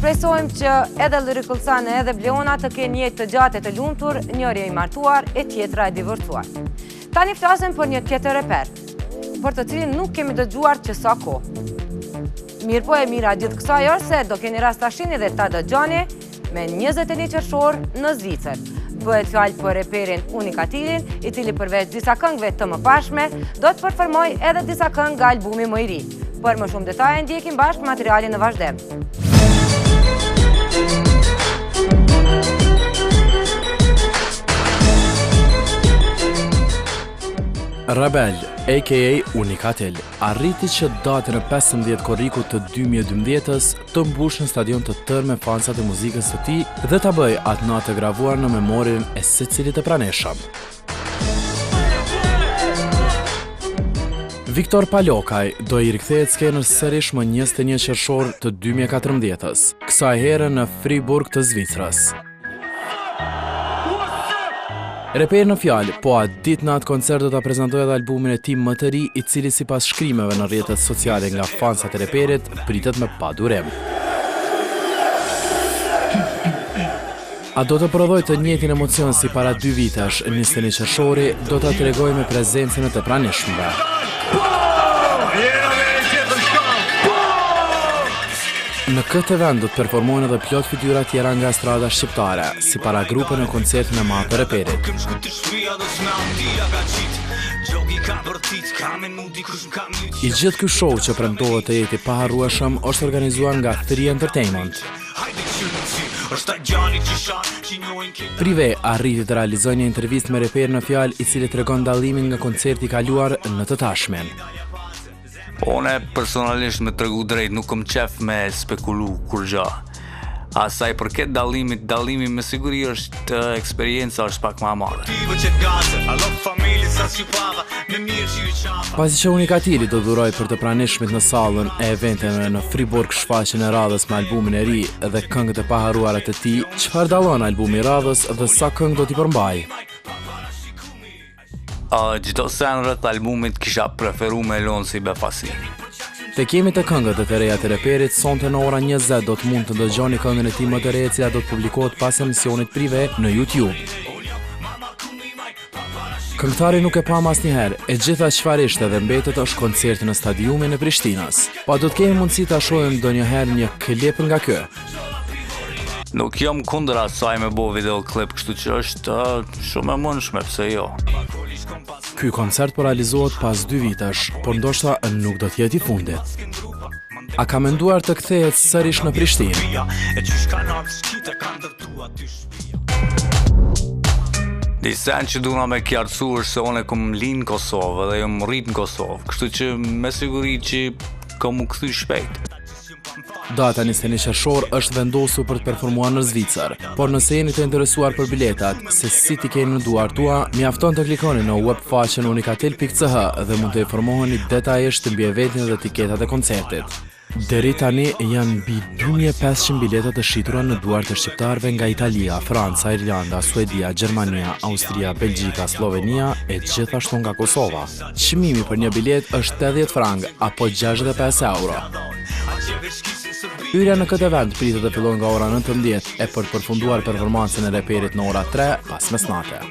Shpresojmë që edhe Lyrikullsane edhe Bleona të kenë jetë të gjatë e të lumtur, njëri i martuar e tjetra e divorcuar. Tani flasim për një tjetër reper, për të cilin nuk kemi dëgjuar që sa kohë. Mirë po e mira gjithë kësaj është se do keni rast ta shihni dhe ta dëgjoni me 21 qershor në Zvicër. Bëhet fjalë për reperin Unikatilin, i cili përveç disa këngëve të mëparshme, do të performoj edhe disa këngë nga albumi më i ri. Për më shumë detaje ndjekim bashkë materialin në vazhdim. Rebel, a.k.a. Unikatil, arriti që datën e 15 korrikut të 2012-ës të mbush në stadion të tërë me fansat e muzikës së tij dhe ta bëj atë natë të gravuar në memorin e secilit të praneshëm. Viktor Palokaj do i rikthehet skenës sërish më 21 qershor të 2014-ës, kësaj here në Friburg të Zvicrës. Reperi në fjalë, po atë ditë në atë koncert do ta prezantojë edhe albumin e tij më të ri, i cili sipas shkrimeve në rrjetet sociale nga fansat e reperit pritet me padurim. A do të prodhoj të njëjtin emocion si para 2 vitesh, 21 qershori do ta tregoj me prezencën e të pranishmëve. Në këtë event do të performojnë edhe plot fytyra tjera nga estrada shqiptare, si para grupe në koncertin e madh të reperit. I gjithë ky show që premtohet të jetë i paharrueshëm është organizuar nga 3 Entertainment. Prive arriti të realizojë një intervistë me reperin në fjalë, i cili tregon dallimin nga koncerti i kaluar në të tashmen. Une personalisht me tregu drejt nuk kom qef me spekulu kur gja. Asaj përket dallimi me siguri është eksperienca është pak ma madhe. Pasi që Unikatili do dhuroj për të pranishmit në sallën e eventeve në Friburg shfaqjen e radhës me albumin e ri dhe këngët e paharruara të tij, çfarë dallon albumi i radhës dhe sa këngë do t'i përmbaj? Gjitho sen rrët albumit kisha preferu me lonë si befasi. Te kemi të këngët e të reja të reperit, sonte në ora 20 do të mund të dëgjoni këngën e tij më të re, e cila do të publikohet pas emisionit prive në YouTube. Këngëtari nuk e pam asnjëherë, e gjitha çfarë ishte dhe mbetet është koncerti në stadiumin e Prishtinës. Pa do të kemi mundësi ta shohim ndonjëherë një klip nga ky. Nuk jam kundër asaj me bo videoklip, kështu që është shumë e mundshme, pse jo. Ky koncert po realizohet pas 2 vitesh, por ndoshta nuk do të jetë i fundit. A ka menduar të kthehet sërish në Prishtinë? Disen që duna me kjartësu është se unë kom linë në Kosovë dhe jom rrit në Kosovë, kështu që me siguri që kom u kthy shpejt. Data 21 qershor është vendosur për të performuar në Zvicër, por nëse jeni të interesuar për biletat, se si t'i keni në duar tua, mjafton të klikoni në webfaqen unikatil.ch dhe mund të informoheni detajisht mbi eventin dhe tiketat e koncertit. Deri tani janë mbi 2500 biletat të shitura në duar të shqiptarëve nga Italia, Franca, Irlanda, Suedia, Gjermania, Austria, Belgjika, Slovenia e gjithashtu nga Kosova. Çmimi për një bilet është 80 frang apo 65 euro. Hyrja në këtë event pritet të fillojë nga ora 19 e për të përfunduar performancën e reperit në ora 3 pas mesnate.